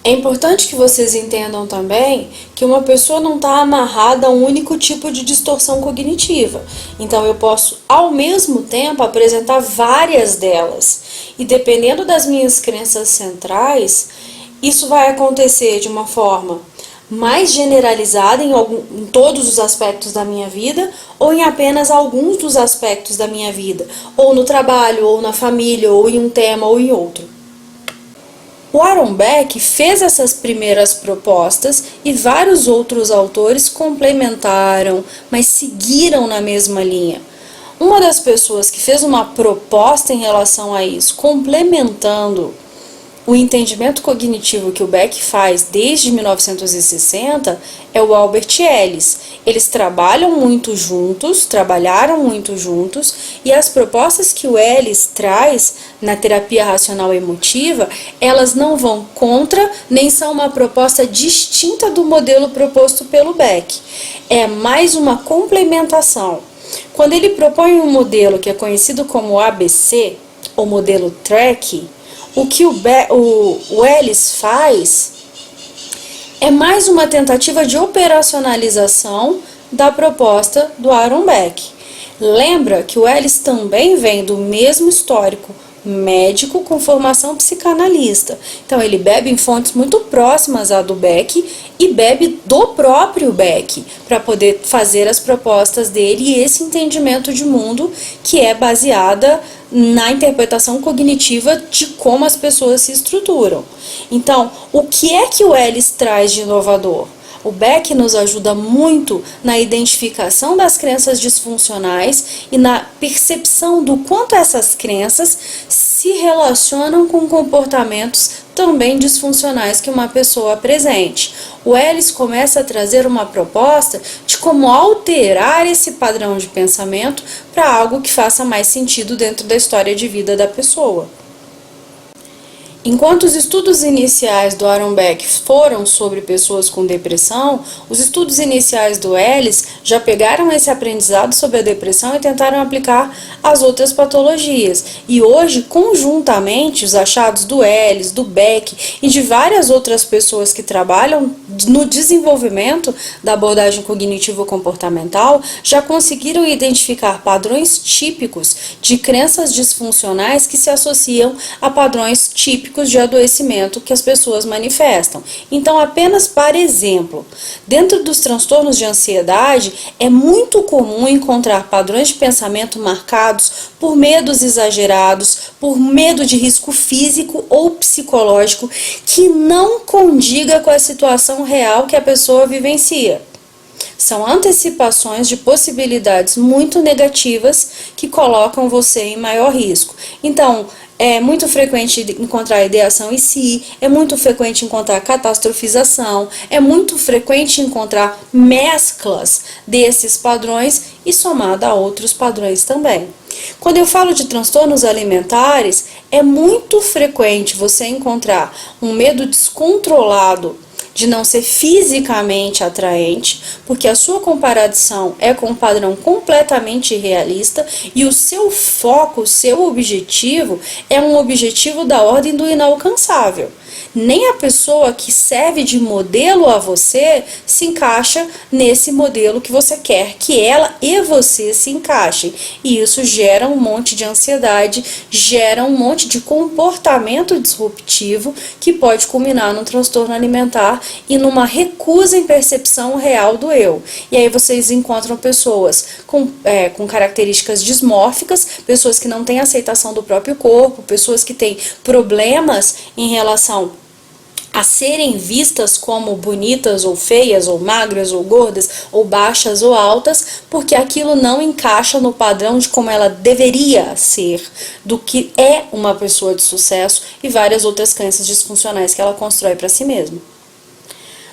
É importante que vocês entendam também que uma pessoa não está amarrada a um único tipo de distorção cognitiva. Então, eu posso, ao mesmo tempo, apresentar várias delas. E dependendo das minhas crenças centrais, isso vai acontecer de uma forma mais generalizada em todos os aspectos da minha vida ou em apenas alguns dos aspectos da minha vida, ou no trabalho, ou na família, ou em um tema, ou em outro. O Aaron Beck fez essas primeiras propostas e vários outros autores complementaram, mas seguiram na mesma linha. Uma das pessoas que fez uma proposta em relação a isso, complementando o entendimento cognitivo que o Beck faz desde 1960, é o Albert Ellis. Eles trabalharam muito juntos, e as propostas que o Ellis traz na terapia racional emotiva, elas não vão contra, nem são uma proposta distinta do modelo proposto pelo Beck. É mais uma complementação. Quando ele propõe um modelo que é conhecido como ABC, ou modelo TRACK, o que o Ellis faz é mais uma tentativa de operacionalização da proposta do Aaron Beck. Lembra que o Ellis também vem do mesmo histórico médico com formação psicanalista. Então ele bebe em fontes muito próximas à do Beck e bebe do próprio Beck para poder fazer as propostas dele e esse entendimento de mundo que é baseada na interpretação cognitiva de como as pessoas se estruturam. Então, o que é que o Ellis traz de inovador? O Beck nos ajuda muito na identificação das crenças disfuncionais e na percepção do quanto essas crenças se relacionam com comportamentos também disfuncionais que uma pessoa apresente. O Ellis começa a trazer uma proposta de como alterar esse padrão de pensamento para algo que faça mais sentido dentro da história de vida da pessoa. Enquanto os estudos iniciais do Aaron Beck foram sobre pessoas com depressão, os estudos iniciais do Ellis já pegaram esse aprendizado sobre a depressão e tentaram aplicar às outras patologias. E hoje, conjuntamente, os achados do Ellis, do Beck e de várias outras pessoas que trabalham no desenvolvimento da abordagem cognitivo-comportamental já conseguiram identificar padrões típicos de crenças disfuncionais que se associam a padrões típicos de adoecimento que as pessoas manifestam. Então, apenas para exemplo, dentro dos transtornos de ansiedade, é muito comum encontrar padrões de pensamento marcados por medos exagerados, por medo de risco físico ou psicológico que não condiga com a situação real que a pessoa vivencia. São antecipações de possibilidades muito negativas que colocam você em maior risco. Então, é muito frequente encontrar ideação em si, é muito frequente encontrar catastrofização, é muito frequente encontrar mesclas desses padrões e somada a outros padrões também. Quando eu falo de transtornos alimentares, é muito frequente você encontrar um medo descontrolado de não ser fisicamente atraente, porque a sua comparação é com um padrão completamente irrealista e o seu foco, o seu objetivo é um objetivo da ordem do inalcançável. Nem a pessoa que serve de modelo a você se encaixa nesse modelo que você quer que ela e você se encaixem. E isso gera um monte de ansiedade, gera um monte de comportamento disruptivo que pode culminar num transtorno alimentar e numa recusa em percepção real do eu. E aí vocês encontram pessoas com características dismórficas, pessoas que não têm aceitação do próprio corpo, pessoas que têm problemas em relação a serem vistas como bonitas ou feias, ou magras, ou gordas, ou baixas ou altas, porque aquilo não encaixa no padrão de como ela deveria ser, do que é uma pessoa de sucesso e várias outras crenças disfuncionais que ela constrói para si mesma.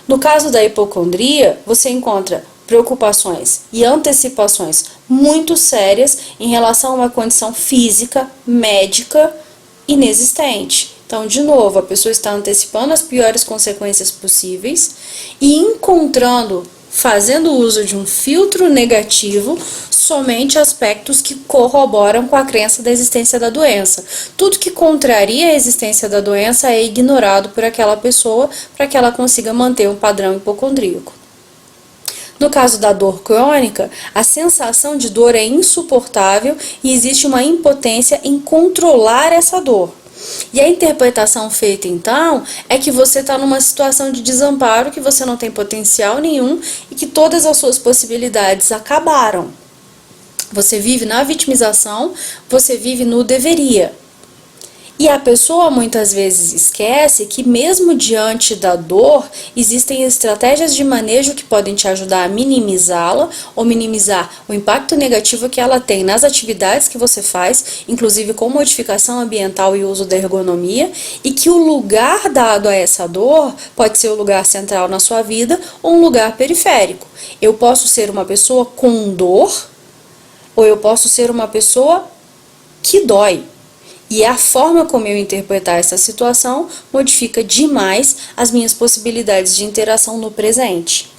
No caso da hipocondria, você encontra preocupações e antecipações muito sérias em relação a uma condição física, médica, inexistente. Então, de novo, a pessoa está antecipando as piores consequências possíveis e encontrando, fazendo uso de um filtro negativo somente aspectos que corroboram com a crença da existência da doença. Tudo que contraria a existência da doença é ignorado por aquela pessoa para que ela consiga manter um padrão hipocondríaco. No caso da dor crônica, a sensação de dor é insuportável e existe uma impotência em controlar essa dor. E a interpretação feita então é que você está numa situação de desamparo, que você não tem potencial nenhum e que todas as suas possibilidades acabaram. Você vive na vitimização, você vive no deveria. E a pessoa muitas vezes esquece que mesmo diante da dor, existem estratégias de manejo que podem te ajudar a minimizá-la ou minimizar o impacto negativo que ela tem nas atividades que você faz, inclusive com modificação ambiental e uso da ergonomia, e que o lugar dado a essa dor pode ser o lugar central na sua vida ou um lugar periférico. Eu posso ser uma pessoa com dor ou eu posso ser uma pessoa que dói. E a forma como eu interpretar essa situação modifica demais as minhas possibilidades de interação no presente.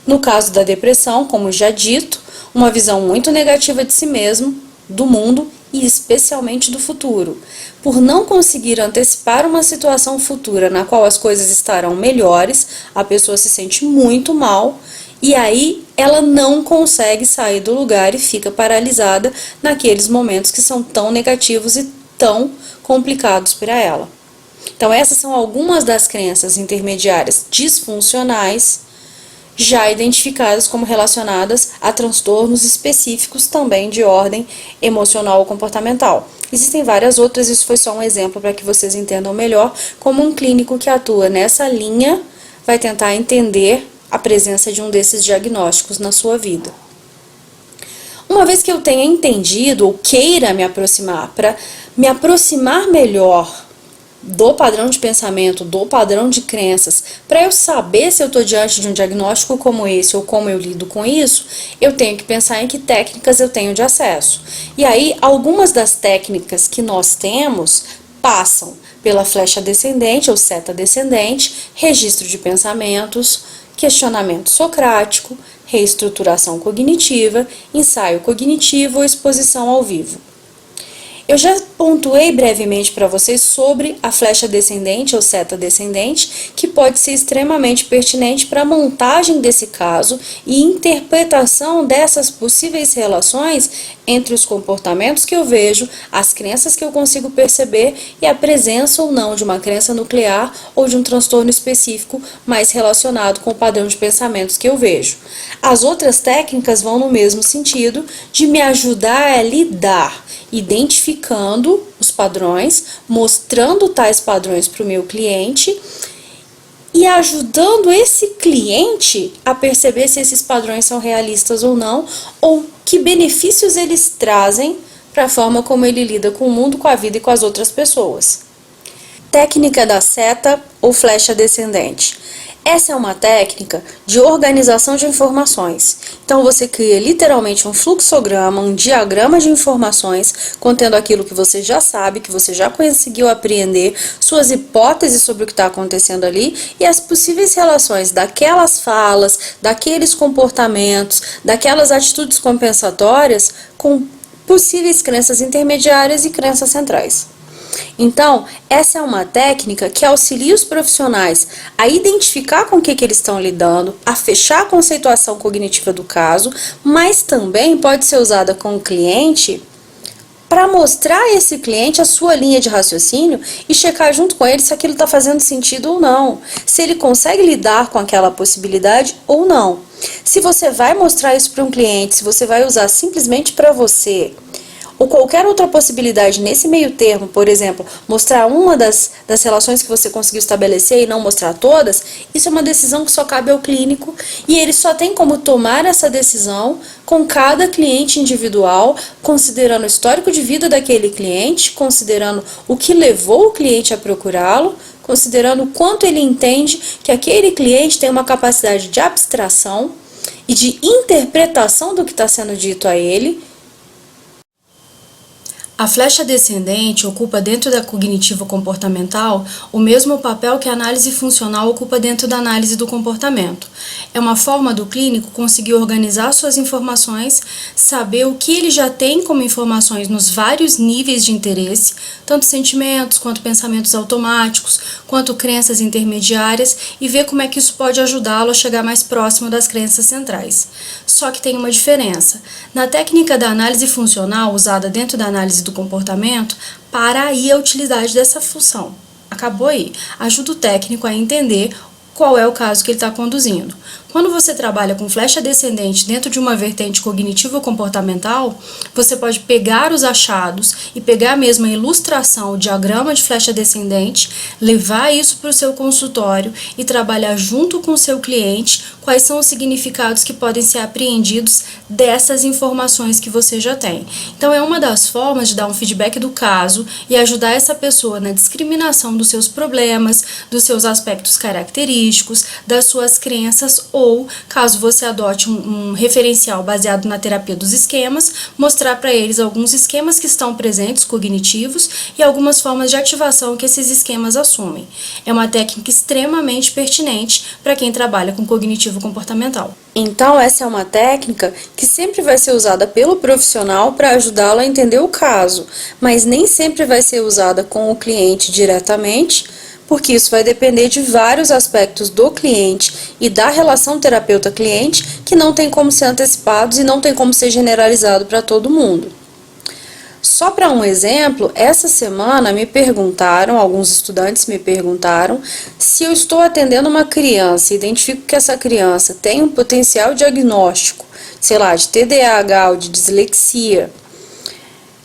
No caso da depressão, como já dito, uma visão muito negativa de si mesmo, do mundo e especialmente do futuro. Por não conseguir antecipar uma situação futura na qual as coisas estarão melhores, a pessoa se sente muito mal e aí ela não consegue sair do lugar e fica paralisada naqueles momentos que são tão negativos e tão complicados para ela. Então essas são algumas das crenças intermediárias disfuncionais já identificadas como relacionadas a transtornos específicos também de ordem emocional ou comportamental. Existem várias outras, isso foi só um exemplo para que vocês entendam melhor como um clínico que atua nessa linha vai tentar entender a presença de um desses diagnósticos na sua vida. Uma vez que eu tenha entendido ou queira me aproximar, para me aproximar melhor do padrão de pensamento, do padrão de crenças, para eu saber se eu estou diante de um diagnóstico como esse ou como eu lido com isso, eu tenho que pensar em que técnicas eu tenho de acesso. E aí, algumas das técnicas que nós temos passam pela flecha descendente ou seta descendente, registro de pensamentos, questionamento socrático, reestruturação cognitiva, ensaio cognitivo ou exposição ao vivo. Eu já pontuei brevemente para vocês sobre a flecha descendente ou seta descendente, que pode ser extremamente pertinente para a montagem desse caso e interpretação dessas possíveis relações entre os comportamentos que eu vejo, as crenças que eu consigo perceber e a presença ou não de uma crença nuclear ou de um transtorno específico mais relacionado com o padrão de pensamentos que eu vejo. As outras técnicas vão no mesmo sentido de me ajudar a lidar, identificando os padrões, mostrando tais padrões para o meu cliente e ajudando esse cliente a perceber se esses padrões são realistas ou não, ou que benefícios eles trazem para a forma como ele lida com o mundo, com a vida e com as outras pessoas. Técnica da seta ou flecha descendente. Essa é uma técnica de organização de informações. Então você cria literalmente um fluxograma, um diagrama de informações contendo aquilo que você já sabe, que você já conseguiu apreender, suas hipóteses sobre o que está acontecendo ali e as possíveis relações daquelas falas, daqueles comportamentos, daquelas atitudes compensatórias com possíveis crenças intermediárias e crenças centrais. Então, essa é uma técnica que auxilia os profissionais a identificar com o que eles estão lidando, a fechar a conceituação cognitiva do caso, mas também pode ser usada com o cliente para mostrar a esse cliente a sua linha de raciocínio e checar junto com ele se aquilo está fazendo sentido ou não, se ele consegue lidar com aquela possibilidade ou não. Se você vai mostrar isso para um cliente, se você vai usar simplesmente para você, ou qualquer outra possibilidade nesse meio termo, por exemplo, mostrar uma das relações que você conseguiu estabelecer e não mostrar todas, isso é uma decisão que só cabe ao clínico e ele só tem como tomar essa decisão com cada cliente individual, considerando o histórico de vida daquele cliente, considerando o que levou o cliente a procurá-lo, considerando o quanto ele entende que aquele cliente tem uma capacidade de abstração e de interpretação do que está sendo dito a ele. A flecha descendente ocupa dentro da cognitivo-comportamental o mesmo papel que a análise funcional ocupa dentro da análise do comportamento. É uma forma do clínico conseguir organizar suas informações, saber o que ele já tem como informações nos vários níveis de interesse, tanto sentimentos quanto pensamentos automáticos, quanto crenças intermediárias, e ver como é que isso pode ajudá-lo a chegar mais próximo das crenças centrais. Só que tem uma diferença. Na técnica da análise funcional usada dentro da análise do comportamento, para aí a utilidade dessa função. Acabou aí. Ajuda o técnico a entender qual é o caso que ele está conduzindo. Quando você trabalha com flecha descendente dentro de uma vertente cognitivo-comportamental, você pode pegar os achados e pegar mesmo a ilustração, o diagrama de flecha descendente, levar isso para o seu consultório e trabalhar junto com o seu cliente quais são os significados que podem ser apreendidos dessas informações que você já tem. Então, é uma das formas de dar um feedback do caso e ajudar essa pessoa na discriminação dos seus problemas, dos seus aspectos característicos, das suas crenças, ou, caso você adote um referencial baseado na terapia dos esquemas, mostrar para eles alguns esquemas que estão presentes, cognitivos, e algumas formas de ativação que esses esquemas assumem. É uma técnica extremamente pertinente para quem trabalha com cognitivo comportamental. Então, essa é uma técnica que sempre vai ser usada pelo profissional para ajudá-lo a entender o caso, mas nem sempre vai ser usada com o cliente diretamente, porque isso vai depender de vários aspectos do cliente e da relação terapeuta-cliente que não tem como ser antecipados e não tem como ser generalizado para todo mundo. Só para um exemplo, essa semana alguns estudantes me perguntaram se eu estou atendendo uma criança e identifico que essa criança tem um potencial diagnóstico, sei lá, de TDAH ou de dislexia,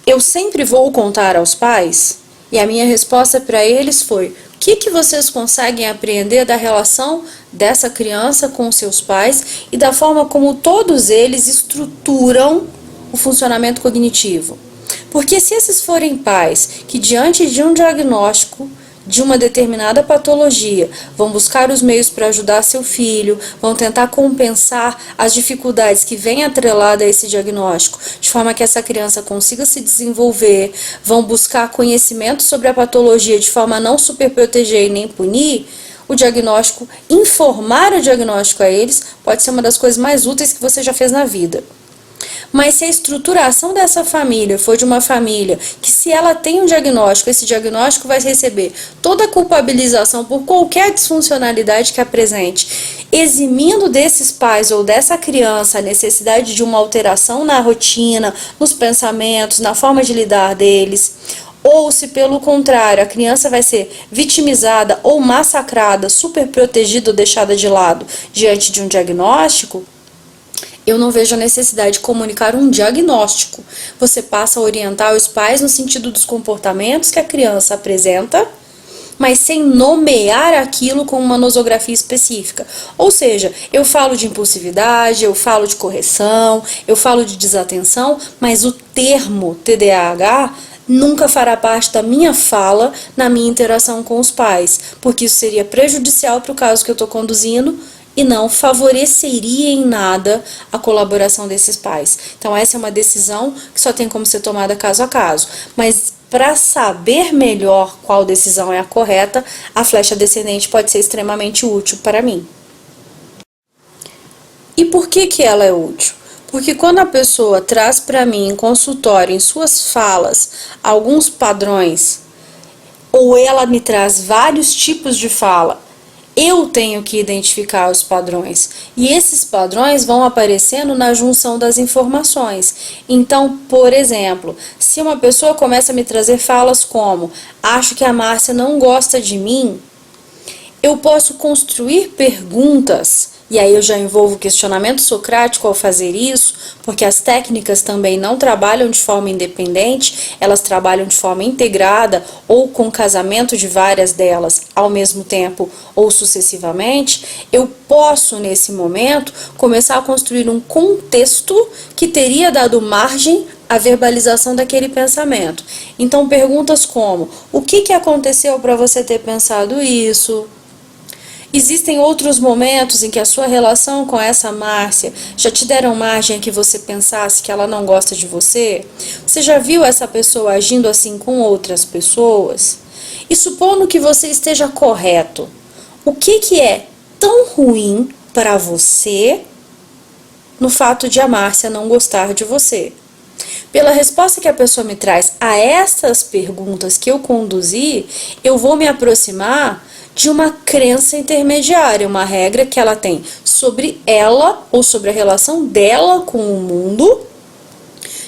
eu sempre vou contar aos pais? E a minha resposta para eles foi: o que vocês conseguem apreender da relação dessa criança com seus pais e da forma como todos eles estruturam o funcionamento cognitivo? Porque se esses forem pais que, diante de um diagnóstico de uma determinada patologia, vão buscar os meios para ajudar seu filho, vão tentar compensar as dificuldades que vêm atreladas a esse diagnóstico, de forma que essa criança consiga se desenvolver, vão buscar conhecimento sobre a patologia de forma a não superproteger e nem punir, o diagnóstico, informar o diagnóstico a eles, pode ser uma das coisas mais úteis que você já fez na vida. Mas se a estruturação dessa família for de uma família que, se ela tem um diagnóstico, esse diagnóstico vai receber toda a culpabilização por qualquer disfuncionalidade que apresente, eximindo desses pais ou dessa criança a necessidade de uma alteração na rotina, nos pensamentos, na forma de lidar deles, ou se pelo contrário a criança vai ser vitimizada ou massacrada, super protegida ou deixada de lado diante de um diagnóstico, eu não vejo a necessidade de comunicar um diagnóstico. Você passa a orientar os pais no sentido dos comportamentos que a criança apresenta, mas sem nomear aquilo com uma nosografia específica. Ou seja, eu falo de impulsividade, eu falo de correção, eu falo de desatenção, mas o termo TDAH nunca fará parte da minha fala na minha interação com os pais, porque isso seria prejudicial para o caso que eu estou conduzindo e não favoreceria em nada a colaboração desses pais. Então, essa é uma decisão que só tem como ser tomada caso a caso. Mas, para saber melhor qual decisão é a correta, a flecha descendente pode ser extremamente útil para mim. E por que ela é útil? Porque quando a pessoa traz para mim em consultório, em suas falas, alguns padrões, ou ela me traz vários tipos de fala, eu tenho que identificar os padrões. E esses padrões vão aparecendo na junção das informações. Então, por exemplo, se uma pessoa começa a me trazer falas como: acho que a Márcia não gosta de mim, eu posso construir perguntas. E aí eu já envolvo o questionamento socrático ao fazer isso, porque as técnicas também não trabalham de forma independente, elas trabalham de forma integrada ou com casamento de várias delas ao mesmo tempo ou sucessivamente. Eu posso, nesse momento, começar a construir um contexto que teria dado margem à verbalização daquele pensamento. Então, perguntas como: o que aconteceu para você ter pensado isso? Existem outros momentos em que a sua relação com essa Márcia já te deram margem a que você pensasse que ela não gosta de você? Você já viu essa pessoa agindo assim com outras pessoas? E supondo que você esteja correto, o que é tão ruim para você no fato de a Márcia não gostar de você? Pela resposta que a pessoa me traz a essas perguntas que eu conduzi, eu vou me aproximar de uma crença intermediária, uma regra que ela tem sobre ela ou sobre a relação dela com o mundo,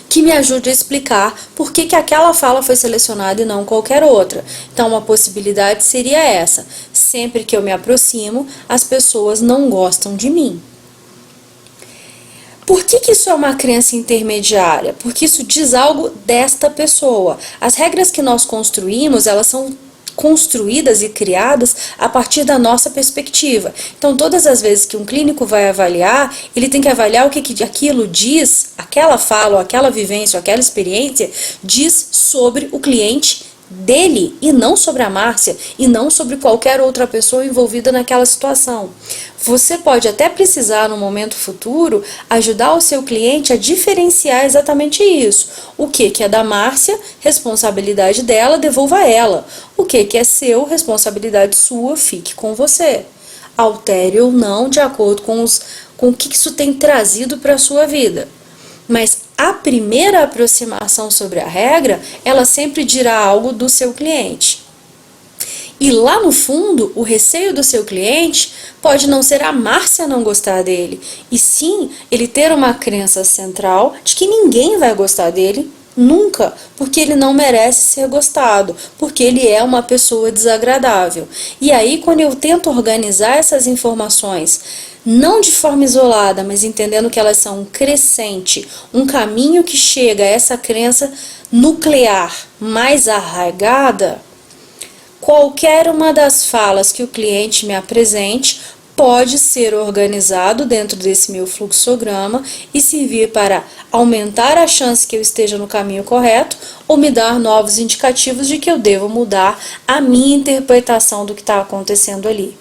que me ajude a explicar por que aquela fala foi selecionada e não qualquer outra. Então, uma possibilidade seria essa: sempre que eu me aproximo, as pessoas não gostam de mim. Por que isso é uma crença intermediária? Porque isso diz algo desta pessoa. As regras que nós construímos, elas são construídas e criadas a partir da nossa perspectiva. Então, todas as vezes que um clínico vai avaliar, ele tem que avaliar o que aquilo diz, aquela fala, ou aquela vivência, ou aquela experiência, diz sobre o cliente dele, e não sobre a Márcia, e não sobre qualquer outra pessoa envolvida naquela situação. Você pode até precisar, no momento futuro, ajudar o seu cliente a diferenciar exatamente isso. O que é da Márcia, responsabilidade dela, devolva a ela. O que é seu, responsabilidade sua, fique com você. Altere ou não, de acordo com o que isso tem trazido para a sua vida. Mas a primeira aproximação sobre a regra, ela sempre dirá algo do seu cliente. E lá no fundo, o receio do seu cliente pode não ser a Márcia não gostar dele, e sim ele ter uma crença central de que ninguém vai gostar dele nunca, porque ele não merece ser gostado, porque ele é uma pessoa desagradável. E aí, quando eu tento organizar essas informações, não de forma isolada, mas entendendo que elas são um crescente, um caminho que chega a essa crença nuclear mais arraigada, qualquer uma das falas que o cliente me apresente pode ser organizado dentro desse meu fluxograma e servir para aumentar a chance que eu esteja no caminho correto ou me dar novos indicativos de que eu devo mudar a minha interpretação do que está acontecendo ali.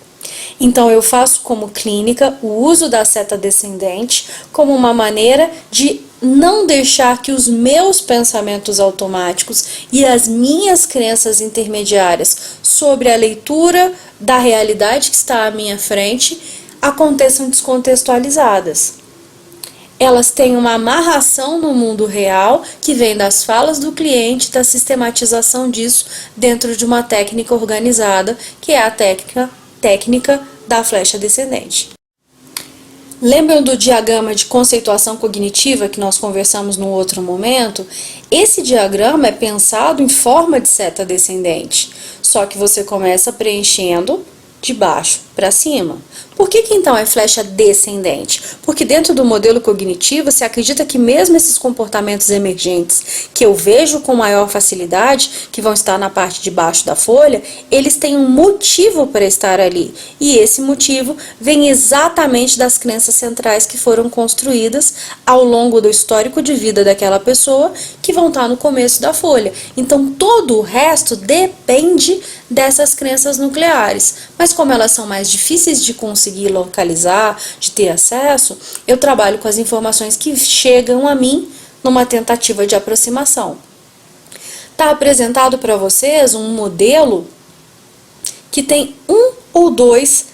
Então, eu faço como clínica o uso da seta descendente como uma maneira de não deixar que os meus pensamentos automáticos e as minhas crenças intermediárias sobre a leitura da realidade que está à minha frente aconteçam descontextualizadas. Elas têm uma amarração no mundo real que vem das falas do cliente, da sistematização disso dentro de uma técnica organizada, que é a técnica da flecha descendente. Lembram do diagrama de conceituação cognitiva que nós conversamos no outro momento? Esse diagrama é pensado em forma de seta descendente, só que você começa preenchendo de baixo para cima. Por que então é flecha descendente? Porque dentro do modelo cognitivo se acredita que mesmo esses comportamentos emergentes que eu vejo com maior facilidade, que vão estar na parte de baixo da folha, eles têm um motivo para estar ali. E esse motivo vem exatamente das crenças centrais que foram construídas ao longo do histórico de vida daquela pessoa, que vão estar no começo da folha. Então todo o resto depende dessas crenças nucleares. Mas como elas são mais difíceis de conseguir localizar, de ter acesso, eu trabalho com as informações que chegam a mim numa tentativa de aproximação. Está apresentado para vocês um modelo que tem um ou dois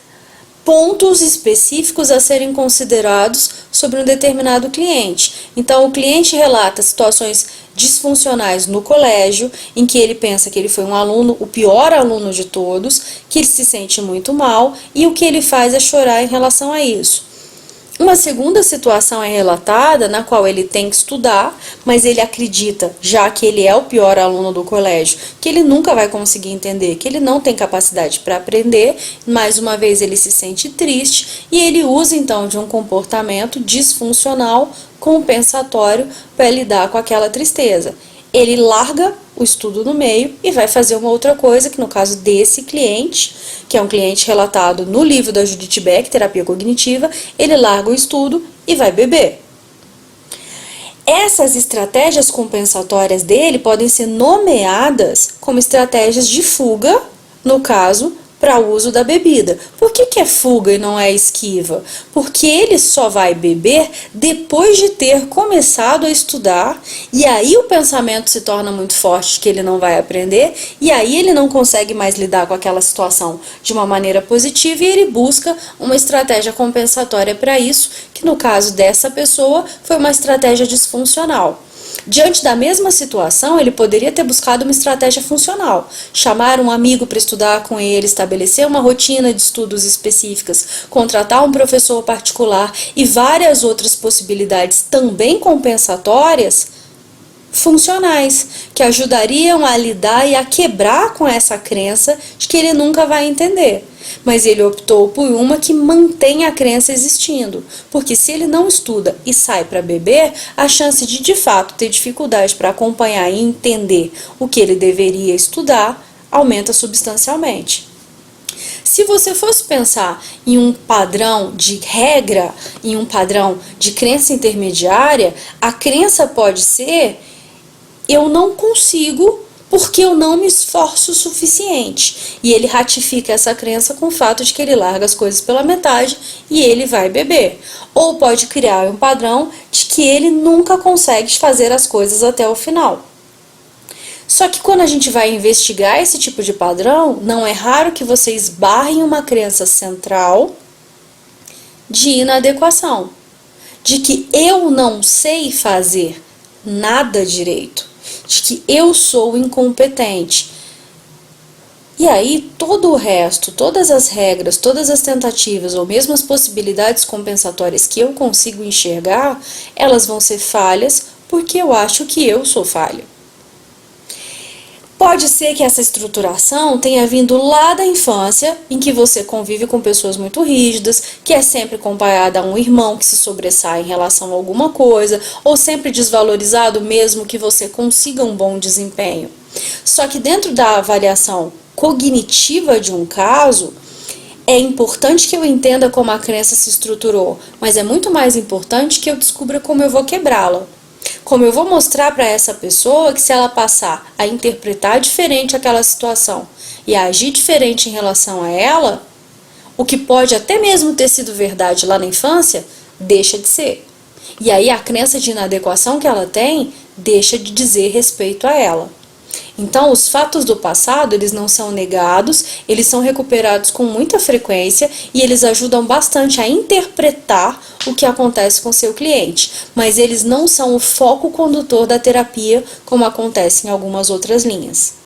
pontos específicos a serem considerados sobre um determinado cliente. Então, o cliente relata situações disfuncionais no colégio, em que ele pensa que ele foi um aluno, o pior aluno de todos, que ele se sente muito mal, e o que ele faz é chorar em relação a isso. Uma segunda situação é relatada, na qual ele tem que estudar, mas ele acredita, já que ele é o pior aluno do colégio, que ele nunca vai conseguir entender, que ele não tem capacidade para aprender. Mais uma vez ele se sente triste e ele usa então de um comportamento disfuncional compensatório para lidar com aquela tristeza. Ele larga o estudo no meio e vai fazer uma outra coisa, que no caso desse cliente, que é um cliente relatado no livro da Judith Beck, Terapia Cognitiva, ele larga o estudo e vai beber. Essas estratégias compensatórias dele podem ser nomeadas como estratégias de fuga, no caso para o uso da bebida. Por que é fuga e não é esquiva? Porque ele só vai beber depois de ter começado a estudar, e aí o pensamento se torna muito forte que ele não vai aprender, e aí ele não consegue mais lidar com aquela situação de uma maneira positiva, e ele busca uma estratégia compensatória para isso, que no caso dessa pessoa foi uma estratégia disfuncional. Diante da mesma situação, ele poderia ter buscado uma estratégia funcional, chamar um amigo para estudar com ele, estabelecer uma rotina de estudos específicas, contratar um professor particular e várias outras possibilidades também compensatórias, funcionais, que ajudariam a lidar e a quebrar com essa crença de que ele nunca vai entender. Mas ele optou por uma que mantém a crença existindo, porque se ele não estuda e sai para beber, a chance de fato ter dificuldade para acompanhar e entender o que ele deveria estudar aumenta substancialmente. Se você fosse pensar em um padrão de regra, em um padrão de crença intermediária, a crença pode ser: eu não consigo porque eu não me esforço o suficiente. E ele ratifica essa crença com o fato de que ele larga as coisas pela metade e ele vai beber. Ou pode criar um padrão de que ele nunca consegue fazer as coisas até o final. Só que quando a gente vai investigar esse tipo de padrão, não é raro que você esbarre em uma crença central de inadequação, de que eu não sei fazer nada direito, de que eu sou incompetente. E aí todo o resto, todas as regras, todas as tentativas ou mesmo as possibilidades compensatórias que eu consigo enxergar, elas vão ser falhas porque eu acho que eu sou falha. Pode ser que essa estruturação tenha vindo lá da infância, em que você convive com pessoas muito rígidas, que é sempre comparada a um irmão que se sobressai em relação a alguma coisa, ou sempre desvalorizado mesmo que você consiga um bom desempenho. Só que dentro da avaliação cognitiva de um caso, é importante que eu entenda como a crença se estruturou, mas é muito mais importante que eu descubra como eu vou quebrá-la. Como eu vou mostrar para essa pessoa que se ela passar a interpretar diferente aquela situação e a agir diferente em relação a ela, o que pode até mesmo ter sido verdade lá na infância, deixa de ser. E aí a crença de inadequação que ela tem, deixa de dizer respeito a ela. Então, os fatos do passado, eles não são negados, eles são recuperados com muita frequência e eles ajudam bastante a interpretar o que acontece com seu cliente, mas eles não são o foco condutor da terapia, como acontece em algumas outras linhas.